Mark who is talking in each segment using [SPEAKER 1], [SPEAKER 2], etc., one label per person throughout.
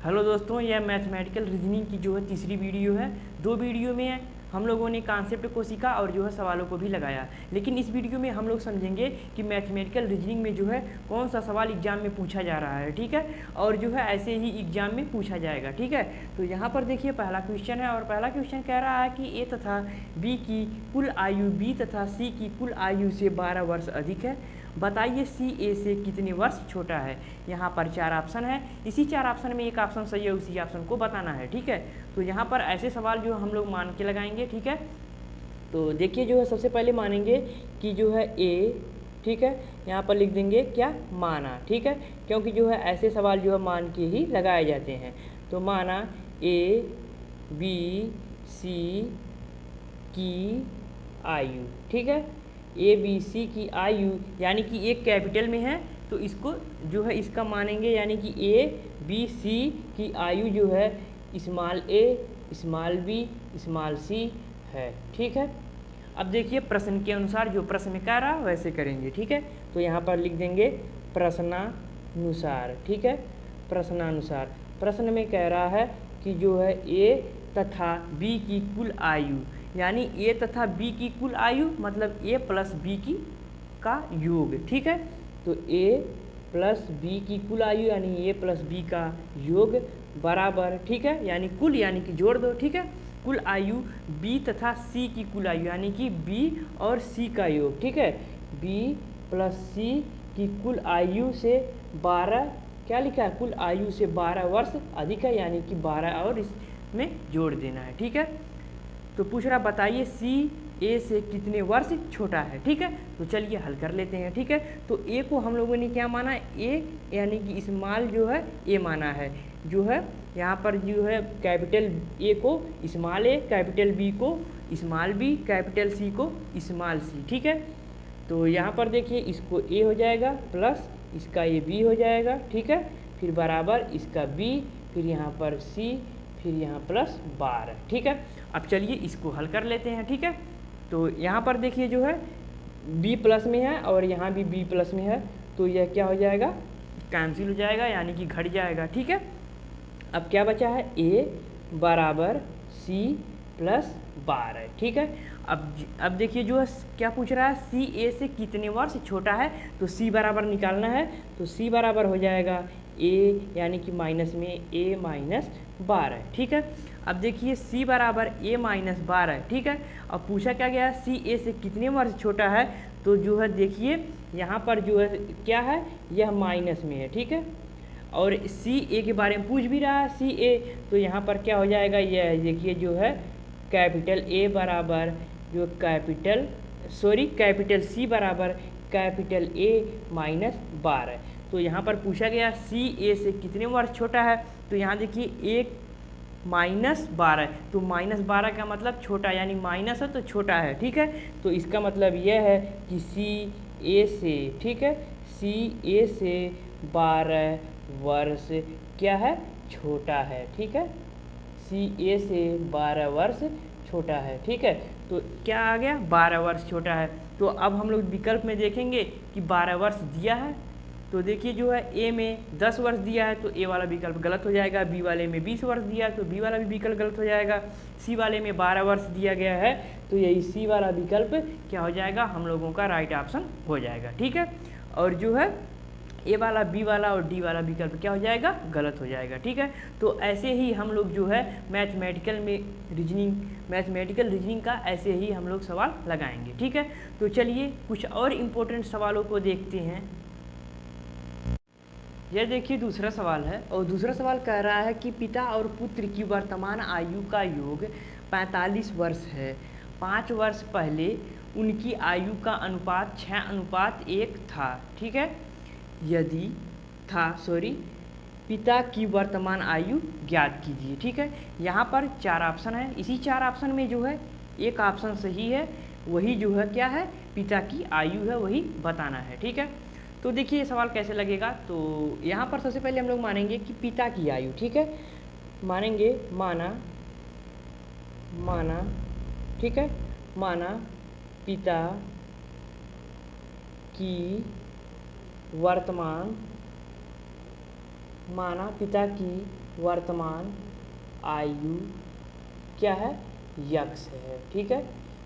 [SPEAKER 1] Hello दोस्तों, यह mathematical reasoning की जो है तीसरी वीडियो है। दो वीडियो में हम लोगों ने कॉन्सेप्ट को सीखा और जो है सवालों को भी लगाया, लेकिन इस वीडियो में हम लोग समझेंगे कि मैथमेटिकल रीजनिंग में जो है कौन सा सवाल एग्जाम में पूछा जा रहा है, ठीक है। और जो है ऐसे ही एग्जाम में पूछा जाएगा, ठीक है। तो यहाँ पर देखिए पहला क्वेश्चन है और पहला क्वेश्चन कह रहा है कि ए तथा बी की कुल आयु बी तथा सी की कुल आयु से 12 वर्ष अधिक है। बताइए सी ए से कितने वर्ष छोटा है। यहाँ पर 4 ऑप्शन है, इसी 4 ऑप्शन में एक ऑप्शन सही है, उसी ऑप्शन को बताना है, ठीक है। तो यहाँ पर ऐसे सवाल जो हम लोग मान के लगाएंगे, ठीक है। तो देखिए जो है सबसे पहले मानेंगे कि जो है ए, ठीक है, यहाँ पर लिख देंगे क्या, माना, ठीक है, क्योंकि जो है ऐसे सवाल जो है मान के ही लगाए जाते हैं। तो माना ए बी सी की आयु, ठीक है, ए बी सी की आयु यानी कि एक कैपिटल में है तो इसको जो है इसका मानेंगे, यानी कि ए बी सी की आयु जो है स्मॉल ए स्मॉल बी स्मॉल सी है, ठीक है। अब देखिए प्रश्न के अनुसार जो प्रश्न में कह रहा वैसे करेंगे, ठीक है। तो यहाँ पर लिख देंगे प्रश्नानुसार, ठीक है, प्रश्नानुसार। प्रश्न में कह रहा है कि जो है ए तथा बी की कुल आयु, यानी ए तथा बी की कुल आयु मतलब ए प्लस बी की का योग, ठीक है। तो ए प्लस बी की कुल आयु यानी ए प्लस बी का योग बराबर, ठीक है, यानी कुल यानी कि जोड़ दो, ठीक है। कुल आयु बी तथा सी की कुल आयु यानी कि बी और सी का योग, ठीक है। बी प्लस सी की कुल आयु से 12 क्या लिखा है, कुल आयु से 12 वर्ष अधिक है, यानी कि 12 और इसमें जोड़ देना है, ठीक है। तो पूछ रहा बताइए सी ए से कितने वर्ष छोटा है, ठीक है। तो चलिए हल कर लेते हैं, ठीक है। तो ए को हम लोगों ने क्या माना, ए यानी कि स्मॉल जो है ए माना है, जो है यहाँ पर जो है कैपिटल ए को स्मॉल ए, कैपिटल बी को स्मॉल बी, कैपिटल सी को स्मॉल सी, ठीक है। तो यहाँ पर देखिए इसको ए हो जाएगा प्लस इसका ये बी हो जाएगा, ठीक है, फिर बराबर इसका बी, फिर यहाँ पर सी, फिर यहाँ प्लस 12, ठीक है। अब चलिए इसको हल कर लेते हैं, ठीक है। तो यहाँ पर देखिए जो है b प्लस में है और यहाँ भी b प्लस में है, तो यह क्या हो जाएगा, कैंसिल हो जाएगा, यानी कि घट जाएगा, ठीक है। अब क्या बचा है, a बराबर c प्लस 12, ठीक है। अब देखिए जो है क्या पूछ रहा है, सी ए से कितने वर्ष छोटा है, तो c बराबर निकालना है। तो c बराबर हो जाएगा a यानी कि माइनस में a माइनस 12, ठीक है। अब देखिए c बराबर a माइनस 12, ठीक है। अब पूछा क्या गया, सी ए से कितने वर्ष छोटा है, तो जो है देखिए यहाँ पर जो है क्या है, यह माइनस में है, ठीक है। और सी ए के बारे में पूछ भी रहा है, सी ए, तो यहाँ पर क्या हो जाएगा, यह देखिए जो है कैपिटल ए बराबर जो कैपिटल सी बराबर कैपिटल ए माइनस 12। तो यहाँ पर पूछा गया सी ए से कितने वर्ष छोटा है, तो यहाँ देखिए एक माइनस 12, तो माइनस 12 का मतलब छोटा, यानी माइनस है तो छोटा है, ठीक है। तो इसका मतलब यह है कि सी ए से, ठीक है, सी ए से 12 वर्ष क्या है, छोटा है, ठीक है। सी ए से 12 वर्ष छोटा है, ठीक है। तो क्या आ गया, 12 वर्ष छोटा है। तो अब हम लोग विकल्प में देखेंगे कि 12 वर्ष दिया है, तो देखिए जो है ए में 10 वर्ष दिया है तो ए वाला विकल्प गलत हो जाएगा, बी वाले में 20 वर्ष दिया है तो बी वाला भी विकल्प गलत हो जाएगा, सी वाले में 12 वर्ष दिया गया है तो यही सी वाला विकल्प क्या हो जाएगा, हम लोगों का राइट ऑप्शन हो जाएगा, ठीक है। और जो है ए वाला, बी वाला और डी वाला विकल्प क्या हो जाएगा, गलत हो जाएगा, ठीक है। तो ऐसे ही हम लोग जो है मैथमेटिकल रीजनिंग का ऐसे ही हम लोग सवाल लगाएंगे, ठीक है। तो चलिए कुछ और इम्पोर्टेंट सवालों को देखते हैं। यह देखिए दूसरा सवाल है और दूसरा सवाल कह रहा है कि पिता और पुत्र की वर्तमान आयु का योग 45 वर्ष है। 5 वर्ष पहले उनकी आयु का अनुपात 6:1 था, ठीक है। यदि पिता की वर्तमान आयु ज्ञात कीजिए, ठीक है। यहाँ पर 4 ऑप्शन है, इसी 4 ऑप्शन में जो है एक ऑप्शन सही है, वही जो है क्या है, पिता की आयु है, वही बताना है, ठीक है। तो देखिए ये सवाल कैसे लगेगा, तो यहाँ पर सबसे पहले हम लोग मानेंगे कि पिता की आयु, ठीक है, मानेंगे माना, ठीक है, माना पिता की वर्तमान माना पिता की वर्तमान आयु क्या है, यक्स है। ठीक है,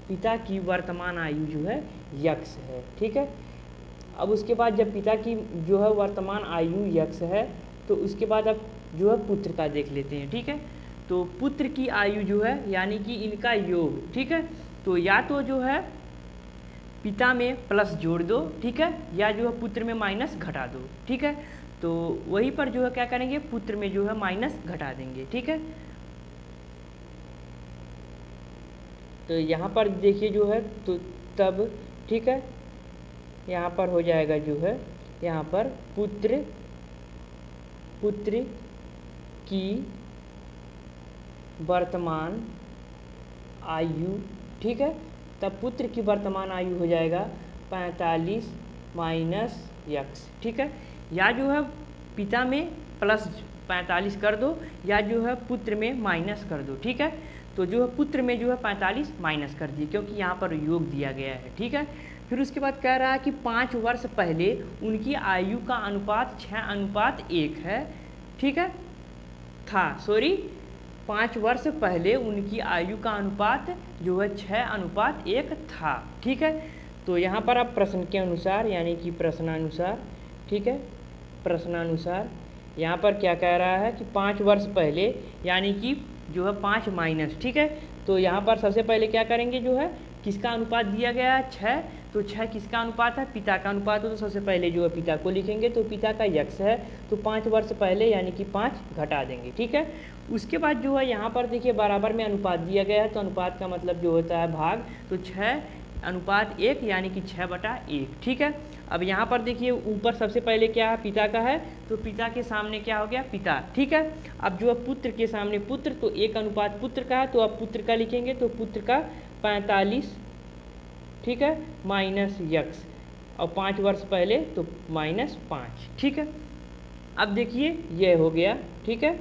[SPEAKER 1] पिता की वर्तमान आयु जो है यक्स है। ठीक है, अब उसके बाद जब पिता की जो है वर्तमान आयु यक्स है तो उसके बाद अब जो है पुत्र का देख लेते हैं। ठीक है, तो पुत्र की आयु जो है यानी कि इनका योग। ठीक है, तो या तो जो है पिता में प्लस जोड़ दो, ठीक है, या जो है पुत्र में माइनस घटा दो। ठीक है, तो वहीं पर जो है क्या करेंगे, पुत्र में जो है माइनस घटा देंगे। ठीक है, तो यहाँ पर देखिए जो है तो तब ठीक है, यहाँ पर हो जाएगा जो है यहाँ पर पुत्र की वर्तमान आयु। ठीक है, तब पुत्र की वर्तमान आयु हो जाएगा 45 माइनस यक्स। ठीक है, या जो है पिता में प्लस 45 कर दो या जो है पुत्र में माइनस कर दो। ठीक है, तो जो है पुत्र में जो है 45 माइनस कर दिए क्योंकि यहाँ पर योग दिया गया है। ठीक है, फिर उसके बाद कह रहा है कि 5 वर्ष पहले उनकी आयु का अनुपात 6:1 है। ठीक है, था 5 वर्ष पहले उनकी आयु का अनुपात जो है 6:1 था। ठीक है, तो यहाँ पर आप प्रश्न के अनुसार यानी कि प्रश्नानुसार, ठीक है, प्रश्नानुसार यहाँ पर क्या कह रहा है कि 5 वर्ष पहले यानी कि जो है 5 माइनस। ठीक है, तो यहाँ पर सबसे पहले क्या करेंगे, जो है किसका अनुपात दिया गया है 6, तो 6 किसका अनुपात है, पिता का अनुपात हो, तो सबसे पहले जो है पिता को लिखेंगे, तो पिता का यक्स है तो 5 वर्ष पहले यानी कि 5 घटा देंगे। ठीक है, उसके बाद जो है यहाँ पर देखिए बराबर में अनुपात दिया गया है, तो अनुपात का मतलब जो होता है भाग, तो 6:1 यानी कि 6/1। ठीक है, अब यहाँ पर देखिए ऊपर सबसे पहले क्या है, पिता का है, तो पिता के सामने क्या हो गया, पिता। ठीक है, अब जो है पुत्र के सामने पुत्र, तो 1 अनुपात पुत्र का है, तो अब पुत्र का लिखेंगे, तो पुत्र का 45, ठीक है, माइनस यक्स, और 5 वर्ष पहले तो -5। ठीक है, अब देखिए ये हो गया। ठीक है,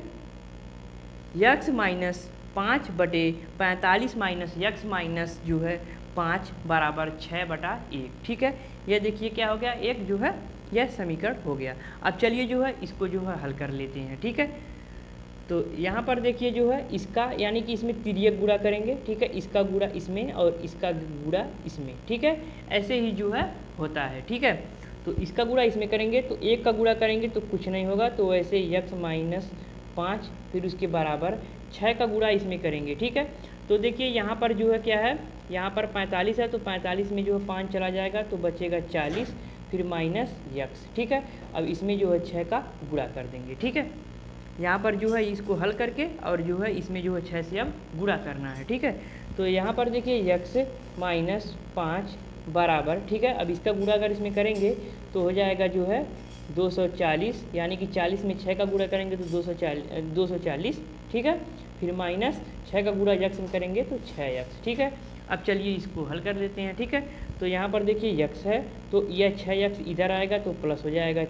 [SPEAKER 1] x minus 5/45 minus x minus जो है 5 बराबर 6/1। ठीक है, ये देखिए क्या हो गया, एक जो है यह समीकरण हो गया। अब चलिए जो है इसको जो है हल कर लेते हैं। ठीक है, तो यहाँ पर देखिए जो है इसका यानी कि इसमें तिर्यक गुणा करेंगे। ठीक है, इसका गुणा इसमें और इसका गुणा इसमें। ठीक है, ऐसे ही जो है होता है। ठीक है, तो इसका गुणा इसमें करेंगे तो 1 का गुणा करेंगे तो कुछ नहीं होगा, तो वैसे यक्स माइनस 5 फिर उसके बराबर 6 का गुणा इसमें करेंगे। ठीक है, तो देखिए यहाँ पर जो है क्या है, यहाँ पर 45 है, तो 45 में जो है 5 चला जाएगा तो बचेगा 40 फिर माइनस यक्स। ठीक है, अब इसमें जो है 6 का गुणा कर देंगे। ठीक है, यहाँ पर जो है इसको हल करके और जो है इसमें जो है 6 से अब गुणा करना है। ठीक है, तो यहाँ पर देखिए यक्स माइनस 5 बराबर, ठीक है, अब इसका गुणा अगर इसमें करेंगे तो हो जाएगा जो है 240, यानी कि 40 में 6 का गुणा करेंगे तो 240। ठीक है, फिर माइनस 6 का गुणा यक्स में करेंगे तो 6x। ठीक है, अब चलिए इसको हल कर लेते हैं। ठीक है, तो यहाँ पर देखिए यक्स है तो यह 6x इधर आएगा तो प्लस हो जाएगा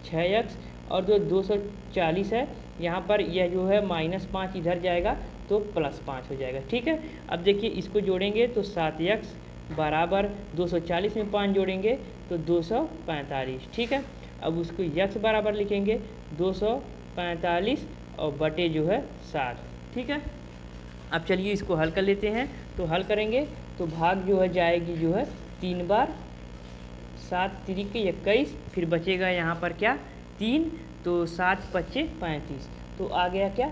[SPEAKER 1] 6x, और जो 240 है यहाँ पर यह जो है -5 इधर जाएगा तो +5 हो जाएगा। ठीक है, अब देखिए इसको जोड़ेंगे तो 7x बराबर 240 में 5 जोड़ेंगे तो 245। ठीक है, अब उसको यक्स बराबर लिखेंगे 245 और बटे जो है 7। ठीक है, अब चलिए इसको हल कर लेते हैं। तो हल करेंगे तो भाग जो है जाएगी जो है 3 बार, 7 तिरिके 21, फिर बचेगा यहाँ पर क्या 3, तो 7 पच्चे 35, तो आ गया क्या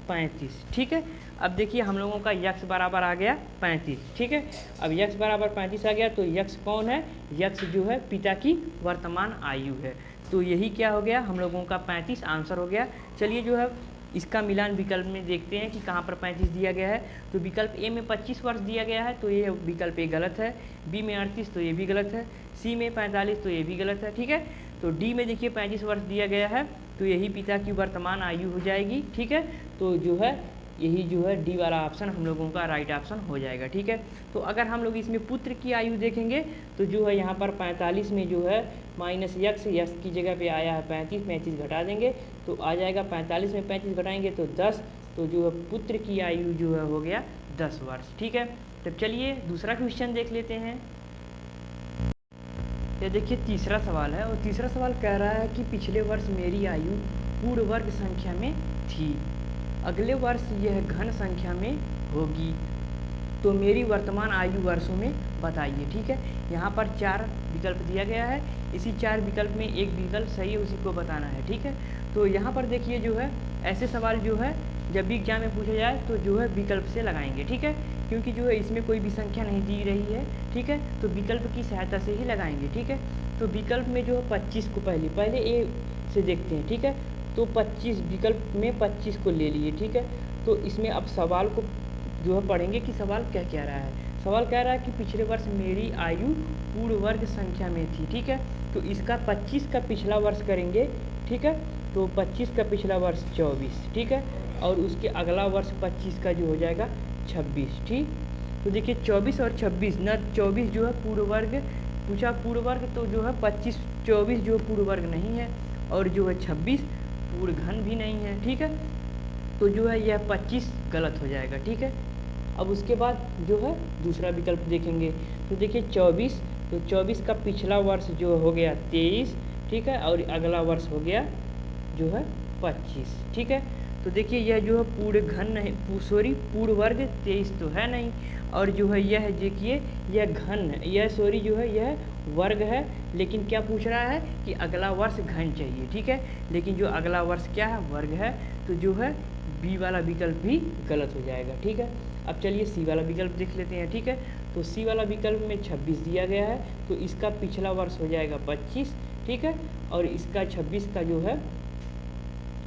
[SPEAKER 1] 35। ठीक है, अब देखिए हम लोगों का यक्स बराबर आ गया 35। ठीक है, अब यक्स बराबर 35 आ गया तो यक्स कौन है, यक्स जो है पिता की वर्तमान आयु है, तो यही क्या हो गया हम लोगों का 35 आंसर हो गया। चलिए जो है इसका मिलान विकल्प में देखते हैं कि कहाँ पर 35 दिया गया है। तो विकल्प ए में 25 वर्ष दिया गया है तो ये विकल्प ए गलत है, बी में 38 तो ये भी गलत है, सी में 45 तो ये भी गलत है। ठीक है, तो डी में देखिए 35 वर्ष दिया गया है तो यही पिता की वर्तमान आयु हो जाएगी। ठीक है, तो जो है यही जो है डी वाला ऑप्शन हम लोगों का राइट ऑप्शन हो जाएगा। ठीक है, तो अगर हम लोग इसमें पुत्र की आयु देखेंगे तो जो है यहाँ पर 45 में जो है माइनस यक्स की जगह पे आया है 35, 35 घटा देंगे तो आ जाएगा 45 में 35 घटाएंगे तो 10, तो जो है पुत्र की आयु जो है हो गया 10 वर्ष। ठीक है, तो चलिए दूसरा क्वेश्चन देख लेते हैं। ये देखिए तीसरा सवाल है और तीसरा सवाल कह रहा है कि पिछले वर्ष मेरी आयु पूर्ण वर्ग संख्या में थी, अगले वर्ष यह घन संख्या में होगी, तो मेरी वर्तमान आयु वर्षों में बताइए। ठीक है, यहाँ पर 4 विकल्प दिया गया है, इसी 4 विकल्प में एक विकल्प सही है, उसी को बताना है। ठीक है, तो यहाँ पर देखिए जो है ऐसे सवाल जो है जब भी एग्जाम में पूछा जाए तो जो है विकल्प से लगाएंगे। ठीक है, क्योंकि जो है इसमें कोई भी संख्या नहीं दी रही है। ठीक है, तो विकल्प की सहायता से ही लगाएंगे। ठीक है, तो विकल्प में जो है 25 को पहले ए से देखते हैं। ठीक है, तो 25 विकल्प में 25 को ले लिए। ठीक है, तो इसमें अब सवाल को जो है पढ़ेंगे कि सवाल क्या कह रहा है। सवाल कह रहा है कि पिछले वर्ष मेरी आयु पूर्ण वर्ग संख्या में थी। ठीक है, तो इसका 25 का पिछला वर्ष करेंगे। ठीक है, तो 25 का पिछला वर्ष 24। ठीक है, और उसके अगला वर्ष 25 का जो हो जाएगा 26। ठीक, तो देखिए 24 और 26 न 24 जो है पूर्ण वर्ग पूछा, पूर्ण वर्ग तो जो है 24 जो पूर्ण वर्ग नहीं है, और जो है 26 पूर्ण घन भी नहीं है। ठीक है, तो जो है यह 25 गलत हो जाएगा। ठीक है, अब उसके बाद जो है दूसरा विकल्प देखेंगे। तो देखिए 24, तो 24 का पिछला वर्ष जो हो गया 23। ठीक है, और अगला वर्ष हो गया जो है 25। ठीक है, तो देखिए यह जो है पूर्ण घन नहीं, पूर्ण वर्ग 23 तो है नहीं, और जो है यह देखिए यह घन है, यह जो है यह वर्ग है, लेकिन क्या पूछ रहा है कि अगला वर्ष घन चाहिए। ठीक है, लेकिन जो अगला वर्ष क्या है, वर्ग है, तो जो है बी वाला विकल्प भी गलत हो जाएगा। ठीक है, अब चलिए सी वाला विकल्प देख लेते हैं। ठीक है, तो सी वाला विकल्प में 26 दिया गया है, तो इसका पिछला वर्ष हो जाएगा 25। ठीक है, और इसका 26 का जो है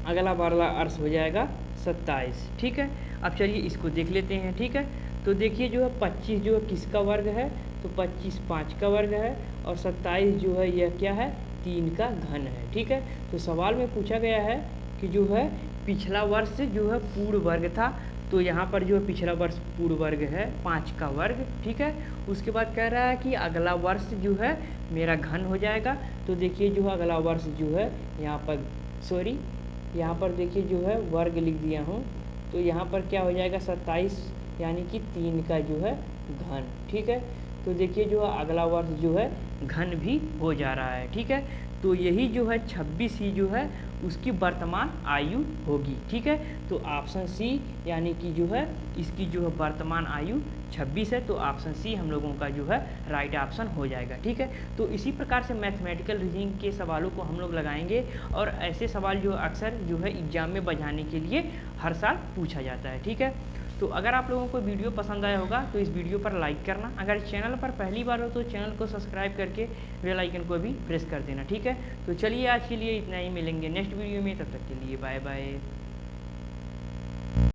[SPEAKER 1] अगला वाला वर्ष हो जाएगा 27। ठीक है, अब चलिए इसको देख लेते हैं। ठीक है, तो देखिए जो है 25 जो है किसका वर्ग है, तो 25 5 का वर्ग है, और 27 जो है यह क्या है, 3 का घन है। ठीक है, तो सवाल में पूछा गया है कि जो है पिछला वर्ष जो है पूर्ण वर्ग था, तो यहाँ पर जो है पिछला वर्ष पूर्ण वर्ग है 5 का वर्ग। ठीक है, उसके बाद कह रहा है कि अगला वर्ष जो है मेरा घन हो जाएगा, तो देखिए जो है अगला वर्ष जो है यहाँ पर यहाँ पर देखिए जो है वर्ग लिख दिया हूँ, तो यहाँ पर क्या हो जाएगा 27, यानी कि 3 का जो है घन। ठीक है, तो देखिए जो है अगला वर्ष जो है घन भी हो जा रहा है। ठीक है, तो यही जो है 26 ही जो है उसकी वर्तमान आयु होगी। ठीक है, तो ऑप्शन सी यानी कि जो है इसकी जो है वर्तमान आयु 26 है, तो ऑप्शन सी हम लोगों का जो है राइट ऑप्शन हो जाएगा। ठीक है, तो इसी प्रकार से मैथमेटिकल रीजनिंग के सवालों को हम लोग लगाएंगे, और ऐसे सवाल जो अक्सर जो है एग्जाम में बजाने के लिए हर साल पूछा जाता है। ठीक है, तो अगर आप लोगों को वीडियो पसंद आया होगा तो इस वीडियो पर लाइक करना, अगर चैनल पर पहली बार हो तो चैनल को सब्सक्राइब करके बेल आइकन को भी प्रेस कर देना। ठीक है, तो चलिए आज के लिए इतना ही, मिलेंगे नेक्स्ट वीडियो में, तब तक के लिए बाय बाय।